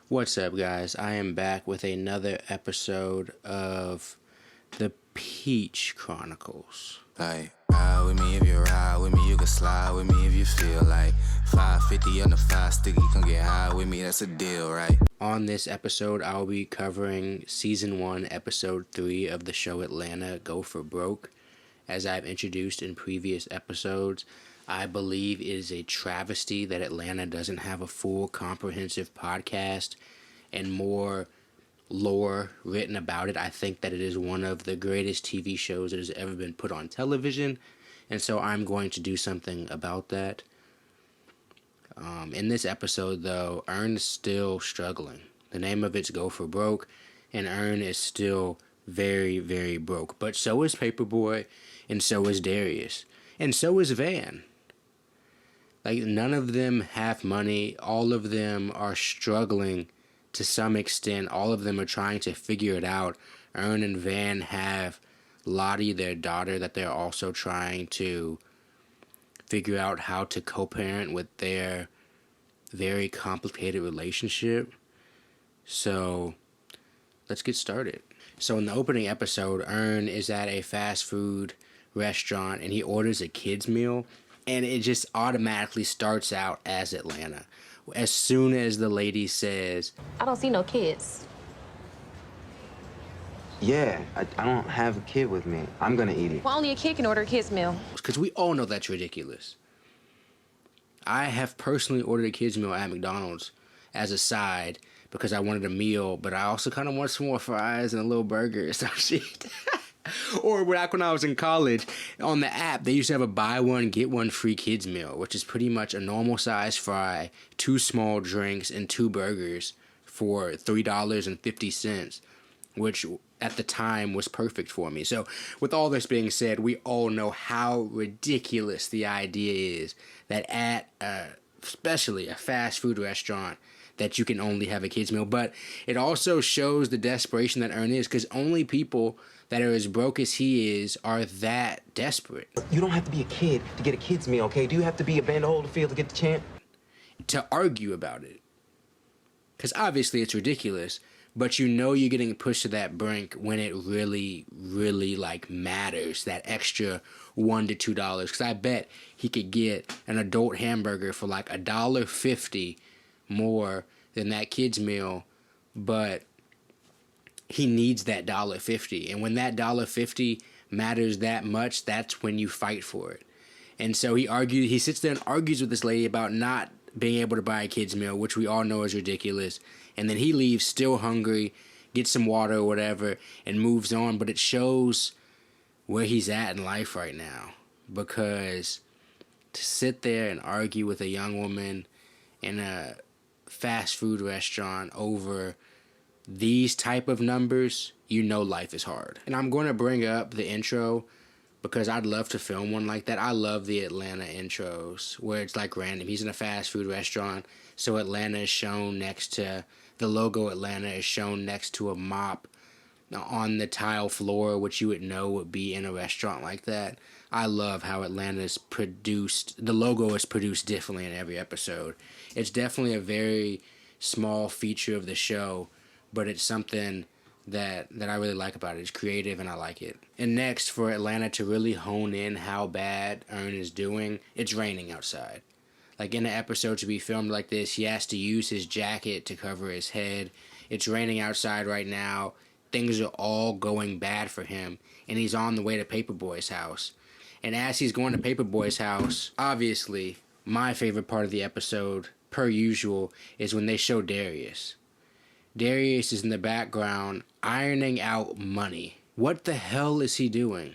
What's up, guys? I am back with another episode of the Peach Chronicles. Like, ride with me if you ride with me, you can slide with me if you feel like 550 on the 5 sticky, come get high with me, that's a deal, right? On this episode, I'll be covering Season 1, Episode 3 of the show Atlanta, Go for Broke. As I've introduced in previous episodes, I believe it is a travesty that Atlanta doesn't have a full, comprehensive podcast and more lore written about it. I think that it is one of the greatest TV shows that has ever been put on television, and so I'm going to do something about that. In this episode, though, Earn is still struggling. The name of it's Go for Broke, and Earn is still very, very broke. But so is Paperboy, and so is Darius, and so is Van. Like, none of them have money. All of them are struggling to some extent. All of them are trying to figure it out. Earn and Van have Lottie, their daughter, that they're also trying to figure out how to co-parent with their very complicated relationship. So, let's get started. So, in the opening episode, Earn is at a fast food restaurant and he orders a kid's meal. And it just automatically starts out as Atlanta. As soon as the lady says, I don't see no kids. Yeah, I don't have a kid with me. I'm gonna eat it. Well, only a kid can order a kid's meal. because we all know that's ridiculous. I have personally ordered a kid's meal at McDonald's as a side because I wanted a meal, but I also kind of want some more fries and a little burger or some shit. Or back when I was in college, on the app, they used to have a buy one, get one free kids meal, which is pretty much a normal size fry, 2 small drinks, and 2 burgers for $3.50, which at the time was perfect for me. So with all this being said, we all know how ridiculous the idea is that at especially a fast food restaurant, that you can only have a kids meal. But it also shows the desperation that Earn is, because only people that are as broke as he is are that desperate. You don't have to be a kid to get a kid's meal, okay? Do you have to be a Van Holyfield to get the champ? To argue about it. Because obviously it's ridiculous, but you know you're getting pushed to that brink when it really, really like matters, that extra $1 to $2. Because I bet he could get an adult hamburger for like $1.50 more than that kid's meal, but he needs that $1.50, and when that $1.50 matters that much, that's when you fight for it. And so he sits there and argues with this lady about not being able to buy a kid's meal, which we all know is ridiculous, and then he leaves still hungry, gets some water or whatever, and moves on. But it shows where he's at in life right now, because to sit there and argue with a young woman in a fast food restaurant over these type of numbers, you know life is hard. And I'm going to bring up the intro because I'd love to film one like that. I love the Atlanta intros where it's like random. He's in a fast food restaurant, so Atlanta is shown next to the logo. Atlanta is shown next to a mop on the tile floor, which you would know would be in a restaurant like that. I love how Atlanta's produced. The logo is produced differently in every episode. It's definitely a very small feature of the show, but it's something that I really like about it. It's creative and I like it. And next, for Atlanta to really hone in how bad Earn is doing, it's raining outside. Like in an episode to be filmed like this, he has to use his jacket to cover his head. It's raining outside right now. Things are all going bad for him, and he's on the way to Paperboy's house. And as he's going to Paperboy's house, obviously, my favorite part of the episode, per usual, is when they show Darius. Darius is in the background ironing out money. What the hell is he doing?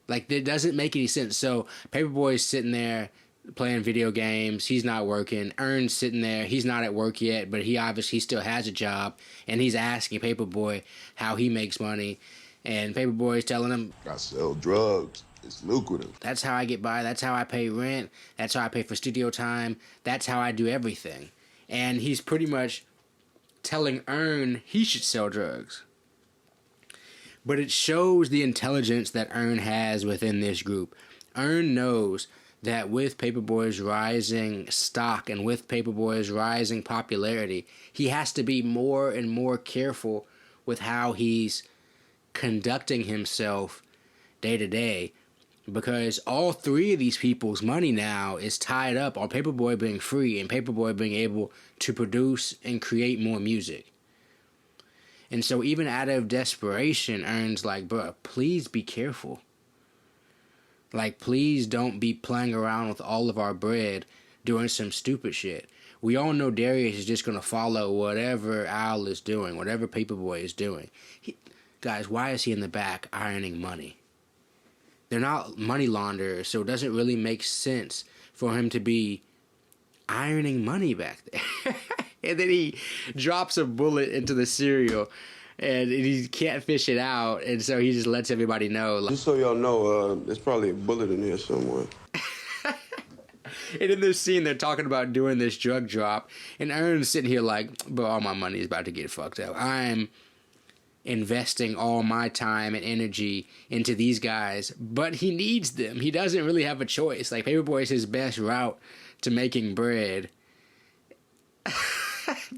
Like, it doesn't make any sense. So, Paperboy's sitting there playing video games. He's not working. Earn's sitting there. He's not at work yet, but he obviously still has a job. And he's asking Paperboy how he makes money. And Paperboy's telling him, I sell drugs. It's lucrative. that's how I get by. That's how I pay rent. That's how I pay for studio time. That's how I do everything. And he's pretty much telling Earn he should sell drugs. But it shows the intelligence that Earn has within this group. Earn knows that with Paperboy's rising stock and with Paperboy's rising popularity, he has to be more and more careful with how he's conducting himself day to day, because all three of these people's money now is tied up on Paperboy being free and Paperboy being able to produce and create more music. And so even out of desperation, Earn's like, bro, please be careful. Like, please don't be playing around with all of our bread doing some stupid shit. We all know Darius is just going to follow whatever Al is doing, whatever Paperboy is doing. Guys, why is he in the back ironing money? They're not money launderers, so it doesn't really make sense for him to be ironing money back there. And then he drops a bullet into the cereal, and he can't fish it out, and so he just lets everybody know. Like, Just so y'all know, there's probably a bullet in here somewhere. and in this scene, they're talking about doing this drug drop, and Aaron's sitting here like, bro, all my money is about to get fucked up. I'm investing all my time and energy into these guys, but he needs them. He doesn't really have a choice. Like, Paperboy is his best route to making bread.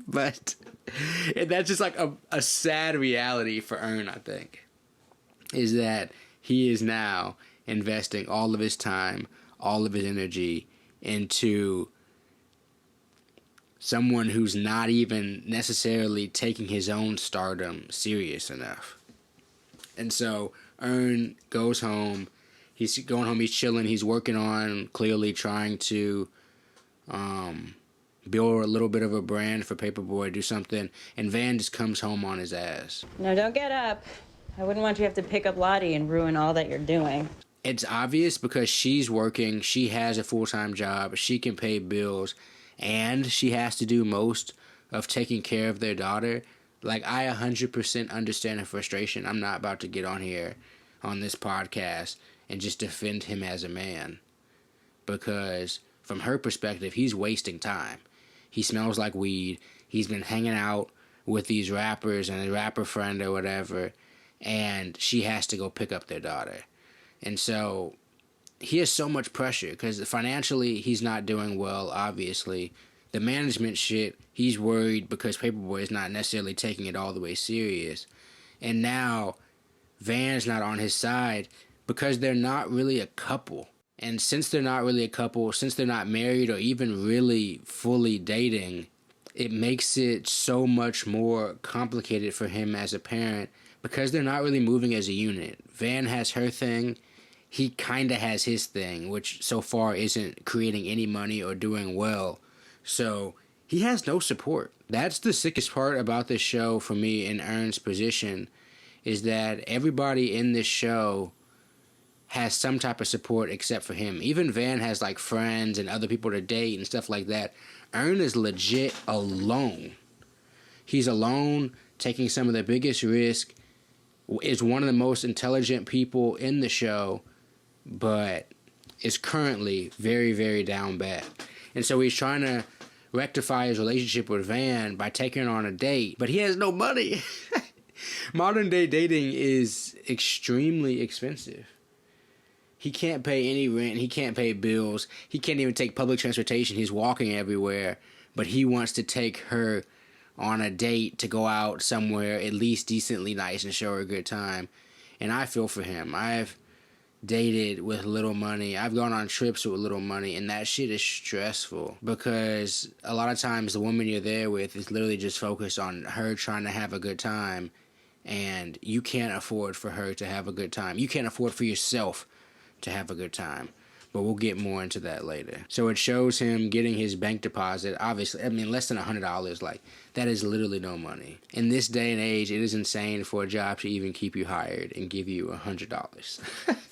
But and that's just like a sad reality for Earn, I think, is that he is now investing all of his time, all of his energy into someone who's not even necessarily taking his own stardom serious enough. And so Earn goes home. He's going home, he's chilling, he's working on clearly trying to build a little bit of a brand for Paperboy, do something, and Van just comes home on his ass. No, don't get up. I wouldn't want you to have to pick up Lottie and ruin all that you're doing. It's obvious because she's working, she has a full-time job, she can pay bills, and she has to do most of taking care of their daughter. Like, I 100% understand her frustration. I'm not about to get on here on this podcast and just defend him as a man, because from her perspective, he's wasting time. He smells like weed. He's been hanging out with these rappers and a rapper friend or whatever, and she has to go pick up their daughter. And so he has so much pressure because financially he's not doing well, obviously. The management shit, he's worried because Paperboy is not necessarily taking it all the way serious. And now Van's not on his side because they're not really a couple. And since they're not really a couple, since they're not married or even really fully dating, it makes it so much more complicated for him as a parent because they're not really moving as a unit. Van has her thing. He kind of has his thing, which so far isn't creating any money or doing well. So he has no support. That's the sickest part about this show for me in Earn's position, is that everybody in this show has some type of support except for him. Even Van has like friends and other people to date and stuff like that. Earn is legit alone. He's alone, taking some of the biggest risk, is one of the most intelligent people in the show, but is currently very, very down bad. And so he's trying to rectify his relationship with Van by taking her on a date, but he has no money. Modern day dating is extremely expensive. He can't pay any rent. He can't pay bills. He can't even take public transportation. He's walking everywhere, but he wants to take her on a date to go out somewhere at least decently nice and show her a good time. And I feel for him. I've dated with little money. I've gone on trips with little money, and that shit is stressful because a lot of times the woman you're there with is literally just focused on her trying to have a good time, and you can't afford for her to have a good time. You can't afford for yourself to have a good time. But we'll get more into that later. So it shows him getting his bank deposit. Obviously, I mean, less than $100. Like, that is literally no money. In this day and age, it is insane for a job to even keep you hired and give you $100.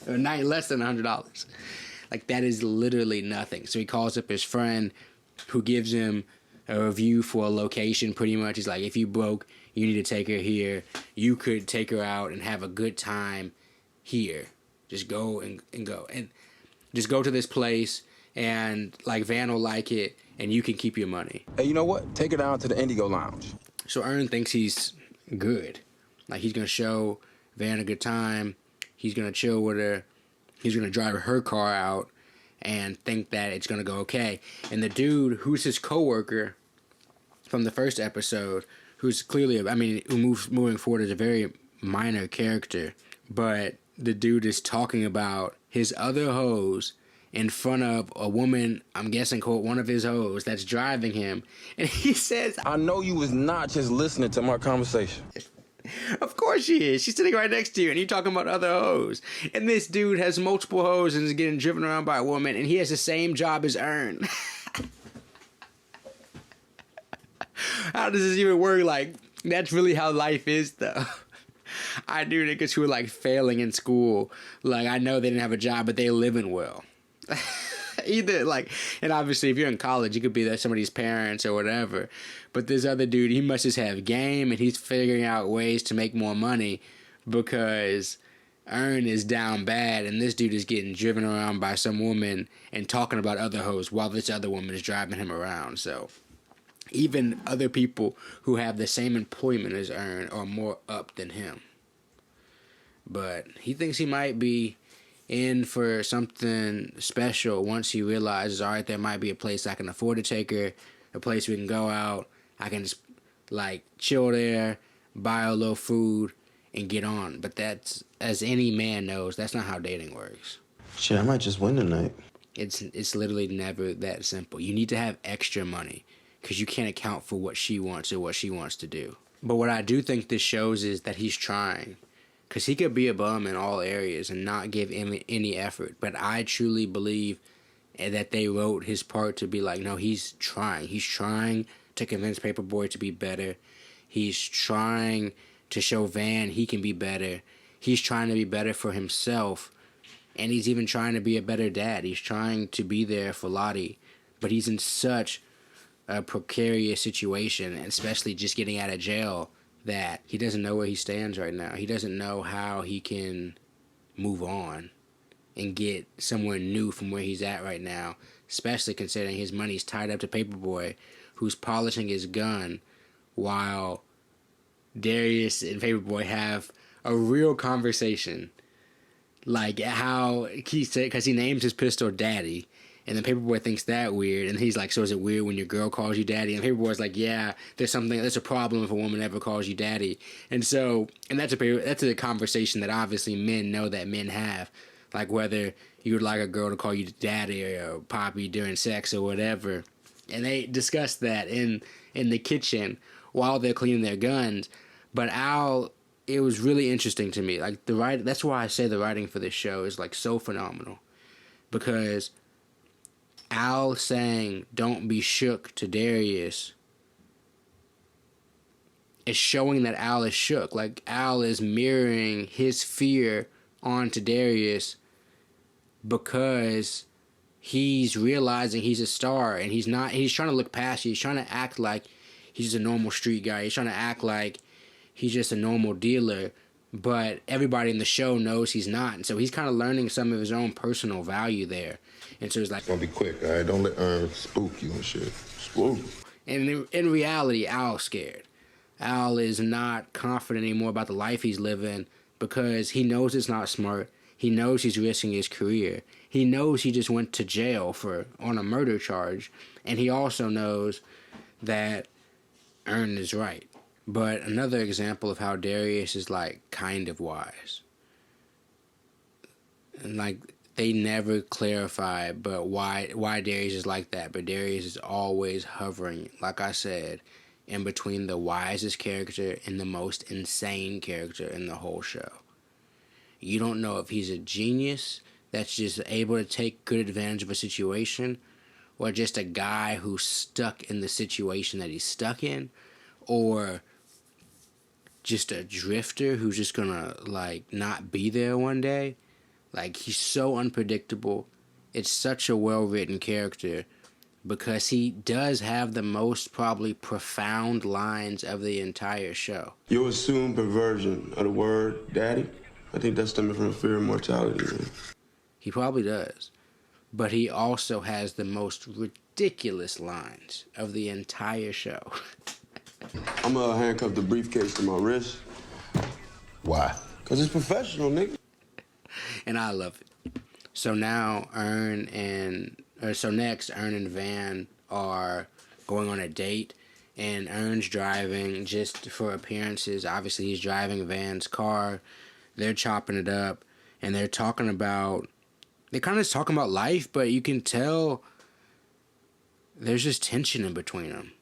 Or not less than $100. Like, that is literally nothing. So he calls up his friend who gives him a review for a location pretty much. He's like, if you broke, you need to take her here. You could take her out and have a good time here. Just go and go. And just go to this place, and like Van will like it, and you can keep your money. Hey, you know what? Take her down to the Indigo Lounge. So Earn thinks he's good. Like, he's going to show Van a good time. He's going to chill with her. He's going to drive her car out, and think that it's gonna go okay. And the dude who's his coworker from the first episode, who's clearly, moving forward is a very minor character, but the dude is talking about his other hoes in front of a woman, I'm guessing, quote, one of his hoes that's driving him. And he says, I know you was not just listening to my conversation. of course she is. She's sitting right next to you, and you're talking about other hoes. And this dude has multiple hoes and is getting driven around by a woman, and he has the same job as Earn. How does this even work? Like, that's really how life is, though. I knew niggas who were, like, failing in school. Like, I know they didn't have a job, but they living well. Either, like, and obviously if you're in college, you could be somebody's parents or whatever, but this other dude, he must just have game, and he's figuring out ways to make more money because Earn is down bad, and this dude is getting driven around by some woman and talking about other hoes while this other woman is driving him around. So even other people who have the same employment as Earn are more up than him. But he thinks he might be in for something special once he realizes, all right, there might be a place I can afford to take her, a place we can go out, I can just, like, chill there, buy a little food, and get on. But that's, as any man knows, that's not how dating works. Shit, I might just win tonight. It's literally never that simple. You need to have extra money, because you can't account for what she wants or what she wants to do. But what I do think this shows is that he's trying. Because he could be a bum in all areas and not give him any effort. But I truly believe that they wrote his part to be like, no, he's trying. He's trying to convince Paperboy to be better. He's trying to show Van he can be better. He's trying to be better for himself. And he's even trying to be a better dad. He's trying to be there for Lottie. But he's in such a precarious situation, and especially just getting out of jail, that he doesn't know where he stands right now. He doesn't know how he can move on and get somewhere new from where he's at right now, especially considering his money's tied up to Paperboy, who's polishing his gun while Darius and Paperboy have a real conversation. Like how he said, because he names his pistol Daddy, and then Paperboy thinks that weird, and he's like, so is it weird when your girl calls you daddy? And Paperboy's like, yeah, there's a problem if a woman ever calls you daddy. And so, and that's a conversation that obviously men know that men have. Like whether you would like a girl to call you daddy or poppy during sex or whatever. And they discuss that in the kitchen while they're cleaning their guns. But it was really interesting to me. Like that's why I say the writing for this show is like so phenomenal. Because Al saying, don't be shook to Darius is showing that Al is shook. Like, Al is mirroring his fear onto Darius because he's realizing he's a star, and he's trying to look past you. He's trying to act like he's a normal street guy. He's trying to act like he's just a normal dealer, but everybody in the show knows he's not. And so he's kind of learning some of his own personal value there. And so it's like, It's gonna be quick, all right? Don't let spook you and shit. Spook. And in reality, Al's scared. Al is not confident anymore about the life he's living because he knows it's not smart. He knows he's risking his career. He knows he just went to jail on a murder charge. And he also knows that Earn is right. But another example of how Darius is, like, kind of wise. And, like, they never clarify but why Darius is like that. But Darius is always hovering, like I said, in between the wisest character and the most insane character in the whole show. You don't know if he's a genius that's just able to take good advantage of a situation, or just a guy who's stuck in the situation that he's stuck in, or just a drifter who's just gonna, like, not be there one day. Like, he's so unpredictable. It's such a well-written character because he does have the most probably profound lines of the entire show. Your assumed perversion of the word daddy, I think that's stemming from fear of mortality, man. He probably does. But he also has the most ridiculous lines of the entire show. I'm gonna handcuff the briefcase to my wrist. Why? Because it's professional, nigga. And I love it. So now next Ern and Van are going on a date, and Ern's driving just for appearances. Obviously, he's driving Van's car. They're chopping it up, and they're talking about life, but you can tell there's just tension in between them.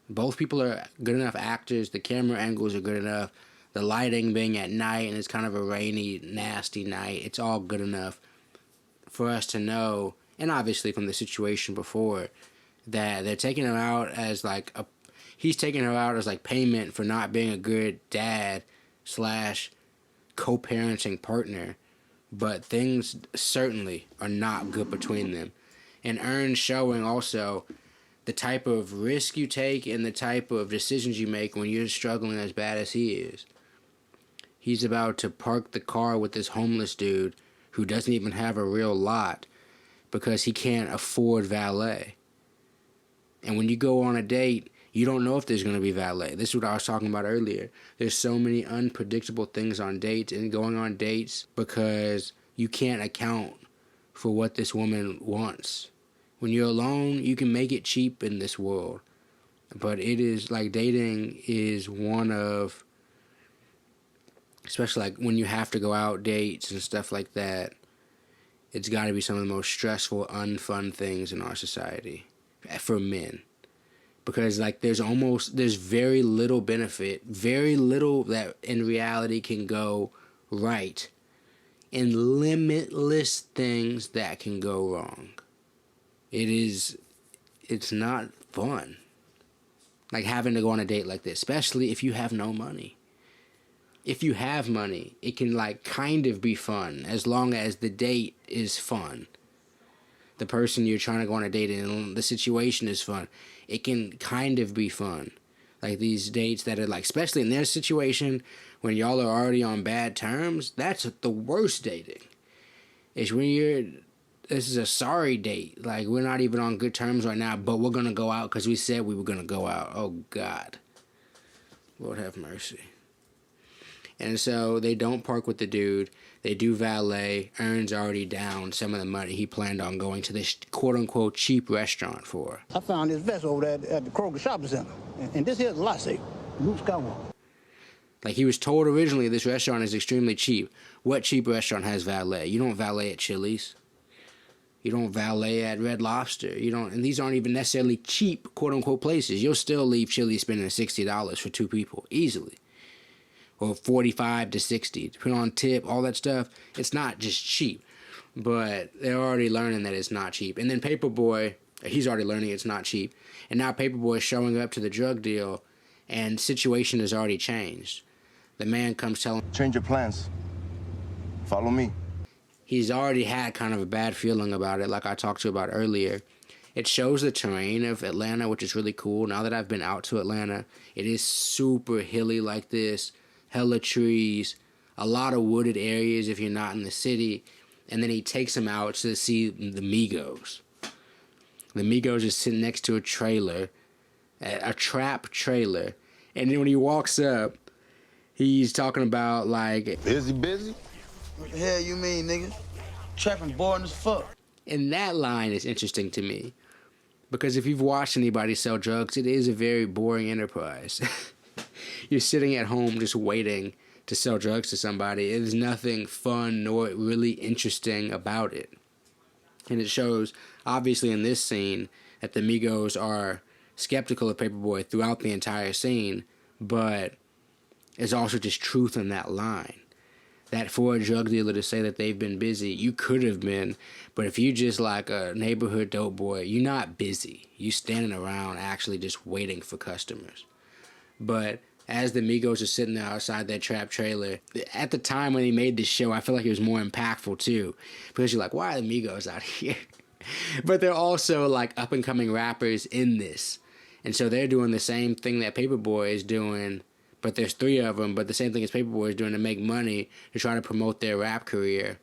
Both people are good enough actors. The camera angles are good enough. The lighting being at night, and it's kind of a rainy, nasty night. It's all good enough for us to know, and obviously from the situation before, that they're taking him out as like he's taking her out as like payment for not being a good dad / co-parenting partner. But things certainly are not good between them. And Ern's showing also the type of risk you take and the type of decisions you make when you're struggling as bad as he is. He's about to park the car with this homeless dude who doesn't even have a real lot because he can't afford valet. And when you go on a date, you don't know if there's going to be valet. This is what I was talking about earlier. There's so many unpredictable things on dates and going on dates because you can't account for what this woman wants. When you're alone, you can make it cheap in this world. But it is like dating is one of, especially like when you have to go out dates and stuff like that, it's got to be some of the most stressful, unfun things in our society for men. Because like there's very little benefit, very little that in reality can go right, and limitless things that can go wrong. It's not fun. Like having to go on a date like this, especially if you have no money. If you have money, it can like kind of be fun as long as the date is fun. The person you're trying to go on a date and the situation is fun. It can kind of be fun. Like these dates that are like, especially in their situation, when y'all are already on bad terms, that's the worst dating. Is when this is a sorry date. Like we're not even on good terms right now, but we're going to go out because we said we were going to go out. Oh God. Lord have mercy. And so they don't park with the dude. They do valet. Ern's already down some of the money he planned on going to this quote-unquote cheap restaurant for. I found this vest over there at the Kroger Shopping Center. And this here's a lightsaber. Luke Skywalker. Like he was told originally this restaurant is extremely cheap. What cheap restaurant has valet? You don't valet at Chili's. You don't valet at Red Lobster. And these aren't even necessarily cheap quote-unquote places. You'll still leave Chili's spending $60 for two people, easily. Or $45 to $60, depending on tip, all that stuff. It's not just cheap, but they're already learning that it's not cheap. And then Paperboy, he's already learning it's not cheap. And now Paperboy is showing up to the drug deal, and situation has already changed. The man comes telling him, change your plans. Follow me. He's already had kind of a bad feeling about it, like I talked to you about earlier. It shows the terrain of Atlanta, which is really cool. Now that I've been out to Atlanta, it is super hilly like this. Hella trees, a lot of wooded areas if you're not in the city. And then he takes him out to see the Migos. The Migos is sitting next to a trailer, a trap trailer. And then when he walks up, he's talking about like... Busy? What the hell you mean, nigga? Trapping boring as fuck. And that line is interesting to me. Because if you've watched anybody sell drugs, it is a very boring enterprise. You're sitting at home just waiting to sell drugs to somebody. There's nothing fun nor really interesting about it. And it shows, obviously in this scene, that the Migos are skeptical of Paperboy throughout the entire scene, but there's also just truth in that line. That for a drug dealer to say that they've been busy, you could have been, but if you just like a neighborhood dope boy, you're not busy. You're standing around actually just waiting for customers. But as the Migos are sitting there outside that trap trailer, at the time when he made this show, I feel like it was more impactful too. Because you're like, why are the Migos out here? But they're also like up and coming rappers in this. And so they're doing the same thing that Paperboy is doing, but there's three of them, but the same thing as Paperboy is doing to make money, to try to promote their rap career.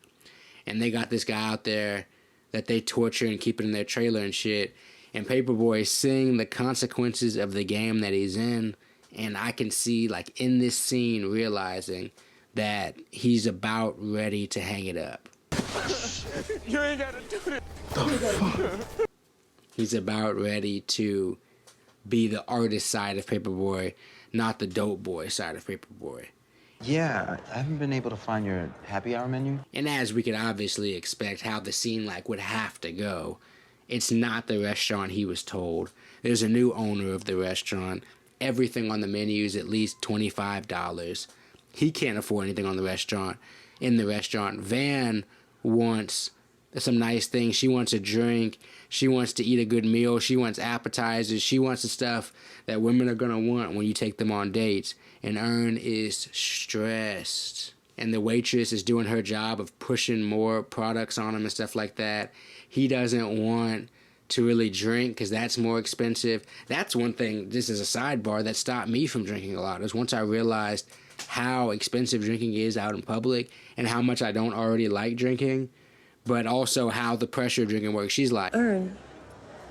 And they got this guy out there that they torture and keep it in their trailer and shit. And Paperboy is seeing the consequences of the game that he's in. And I can see, like, in this scene, realizing that he's about ready to hang it up. You ain't gotta do this. He's about ready to be the artist side of Paperboy, not the dope boy side of Paperboy. Yeah, I haven't been able to find your happy hour menu. And as we could obviously expect how the scene like would have to go, it's not the restaurant he was told. There's a new owner of the restaurant. Everything on the menu is at least $25. He can't afford anything on the restaurant. In the restaurant, Van wants some nice things. She wants a drink. She wants to eat a good meal. She wants appetizers. She wants the stuff that women are going to want when you take them on dates. And Ern is stressed. And the waitress is doing her job of pushing more products on him and stuff like that. He doesn't want to really drink because that's more expensive. That's one thing, just as a sidebar, that stopped me from drinking a lot, is once I realized how expensive drinking is out in public and how much I don't already like drinking, but also how the pressure of drinking works. She's like, Ern,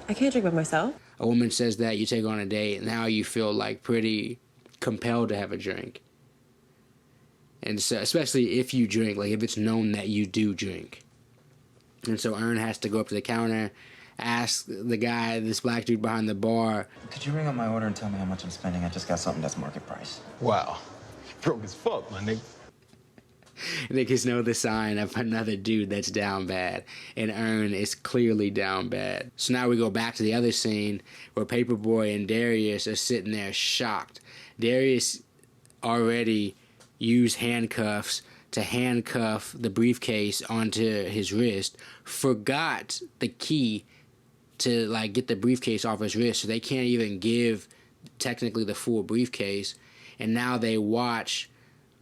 I can't drink by myself. a woman says that, you take her on a date, and now you feel like pretty compelled to have a drink. And so, especially if you drink, like if it's known that you do drink. And so Ern has to go up to the counter, ask the guy, this black dude behind the bar, Could you ring up my order and tell me how much I'm spending? I just got something that's market price. Wow. Broke as fuck, my nigga. niggas know the sign of another dude that's down bad. And Ern is clearly down bad. So now we go back to the other scene where Paperboy and Darius are sitting there shocked. Darius already used handcuffs to handcuff the briefcase onto his wrist, forgot the key to like get the briefcase off his wrist, so they can't even give technically the full briefcase. And now they watch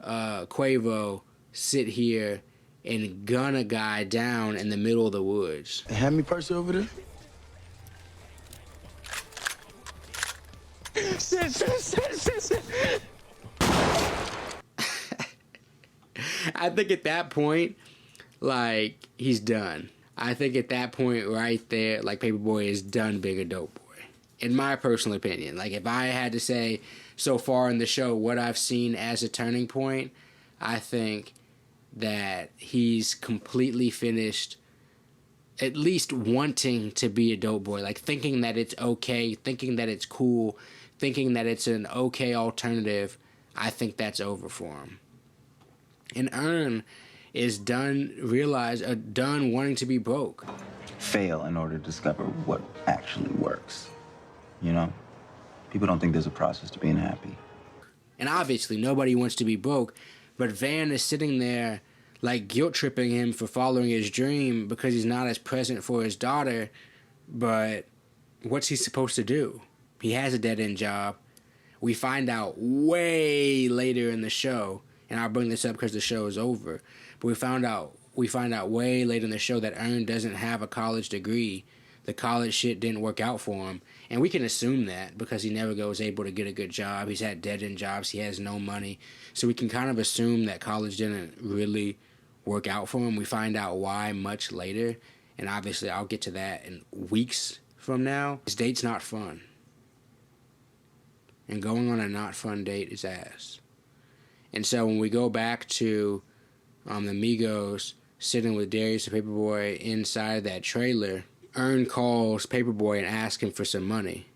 Quavo sit here and gun a guy down in the middle of the woods. Hand me purse over there. I think at that point, like, he's done. I think at that point right there, like, Paperboy is done being a dope boy. In my personal opinion. Like, if I had to say so far in the show what I've seen as a turning point, I think that he's completely finished at least wanting to be a dope boy. Like, thinking that it's okay, thinking that it's cool, thinking that it's an okay alternative. I think that's over for him. And Ern is done wanting to be broke. Fail in order to discover what actually works. You know? People don't think there's a process to being happy. And obviously nobody wants to be broke, but Van is sitting there like guilt-tripping him for following his dream because he's not as present for his daughter. But what's he supposed to do? He has a dead-end job. We find out way later in the show, and I'll bring this up because the show is over, but we find out way later in the show that Ern doesn't have a college degree. The college shit didn't work out for him, and we can assume that because he never was able to get a good job. He's had dead-end jobs. He has no money, so we can kind of assume that college didn't really work out for him. We find out why much later, and obviously I'll get to that in weeks from now. His date's not fun, and going on a not fun date is ass. And so when we go back to the Migos sitting with Darius and Paperboy inside that trailer, Ern calls Paperboy and asks him for some money.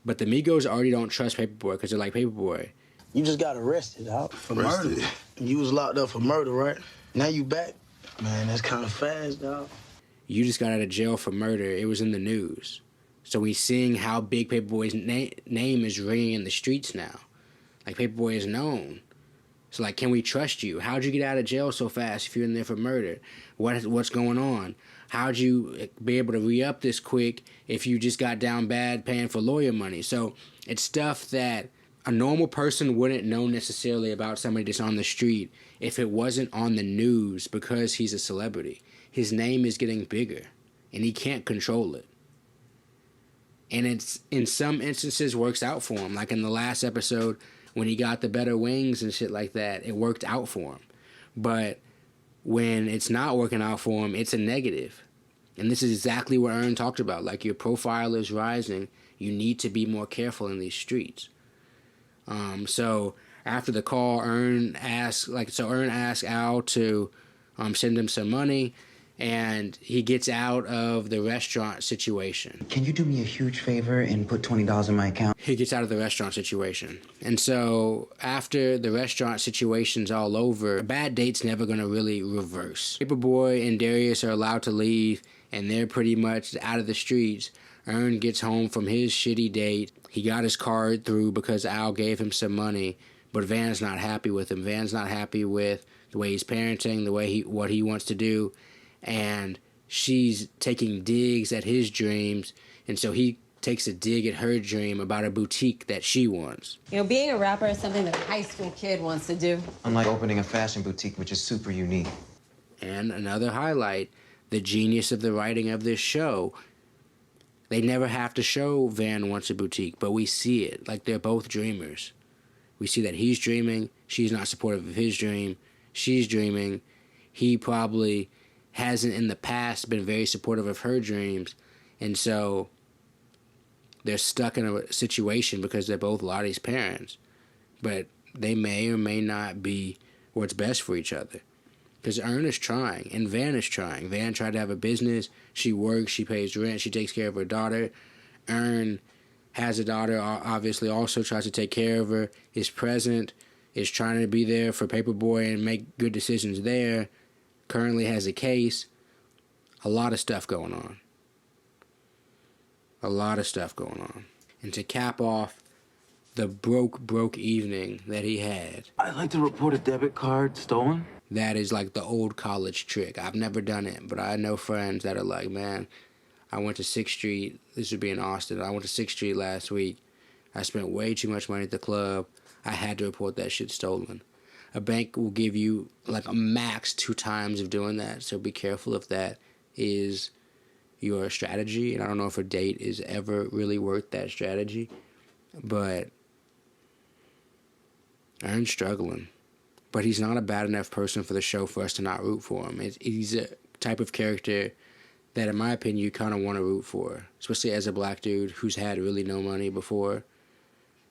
But the Migos already don't trust Paperboy because they're like, Paperboy, You just got arrested, dog, for murder. You was locked up for murder, right? Now you back? Man, that's kind of fast, dog. you just got out of jail for murder. It was in the news. So he's seeing how big Paperboy's name is ringing in the streets now. Like, Paperboy is known. So, like, can we trust you? How'd you get out of jail so fast if you're in there for murder? What's going on? How'd you be able to re-up this quick if you just got down bad paying for lawyer money? So it's stuff that a normal person wouldn't know necessarily about somebody that's on the street if it wasn't on the news because he's a celebrity. His name is getting bigger, and he can't control it. And it's, in some instances, works out for him. Like in the last episode, when he got the better wings and shit like that, it worked out for him. But when it's not working out for him, it's a negative. And this is exactly what Ern talked about. Like, your profile is rising. You need to be more careful in these streets. So after the call, Ern asked Al to send him some money. and he gets out of the restaurant situation. Can you do me a huge favor and put $20 in my account? He gets out of the restaurant situation. And so after the restaurant situation's all over, a bad date's never going to really reverse. Paperboy and Darius are allowed to leave, and they're pretty much out of the streets. Earn gets home from his shitty date. He got his card through because Al gave him some money, but Van's not happy with him. Van's not happy with the way he's parenting, the way what he wants to do, and she's taking digs at his dreams, and so he takes a dig at her dream about a boutique that she wants. You know, being a rapper is something that a high school kid wants to do. Unlike opening a fashion boutique, which is super unique. And another highlight, the genius of the writing of this show. They never have to show Van wants a boutique, but we see it. Like, they're both dreamers. We see that he's dreaming, she's not supportive of his dream, she's dreaming, he probably hasn't in the past been very supportive of her dreams, and so they're stuck in a situation because they're both Lottie's parents, but they may or may not be what's best for each other. Because Earn is trying, and Van is trying. Van tried to have a business, she works, she pays rent, she takes care of her daughter. Earn has a daughter, obviously also tries to take care of her, is present, is trying to be there for Paperboy and make good decisions there, currently has a case. A lot of stuff going on. A lot of stuff going on. And to cap off the broke evening that he had. I'd like to report a debit card stolen. That is like the old college trick. I've never done it, but I know friends that are like, man, I went to 6th Street. This would be in Austin. I went to 6th Street last week. I spent way too much money at the club. I had to report that shit stolen. A bank will give you like a max 2 times of doing that, so be careful if that is your strategy. And I don't know if a date is ever really worth that strategy, but Earn's struggling. But he's not a bad enough person for the show for us to not root for him. He's a type of character that, in my opinion, you kind of want to root for, especially as a black dude who's had really no money before,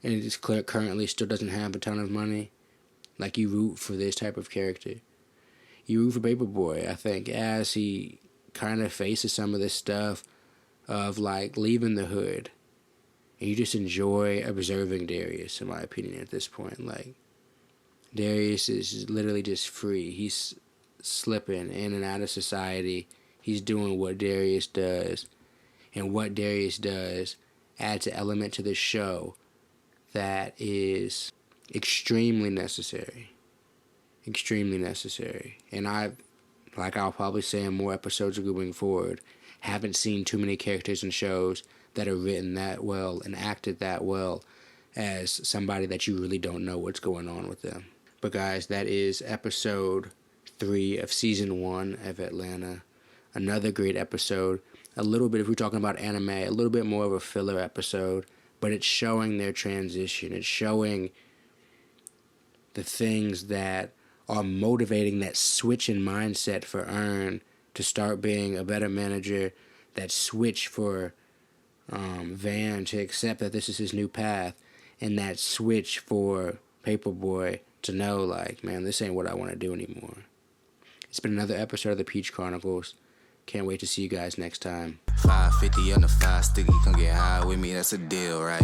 and is currently still doesn't have a ton of money. Like, you root for this type of character. You root for Paperboy, I think, as he kind of faces some of this stuff of, like, leaving the hood. And you just enjoy observing Darius, in my opinion, at this point. Like, Darius is literally just free. He's slipping in and out of society. He's doing what Darius does. And what Darius does adds an element to the show that is extremely necessary. Extremely necessary. And I'll probably say in more episodes moving forward, haven't seen too many characters in shows that are written that well and acted that well as somebody that you really don't know what's going on with them. But guys, that is episode 3 of season 1 of Atlanta. Another great episode. A little bit, if we're talking about anime, a little bit more of a filler episode, but it's showing their transition. It's showing the things that are motivating that switch in mindset for Earn to start being a better manager, that switch for Van to accept that this is his new path, and that switch for Paperboy to know, like, man, this ain't what I want to do anymore. It's been another episode of the Peach Chronicles. Can't wait to see you guys next time. 550 on the 5 sticky, come get high with me, that's a deal, right?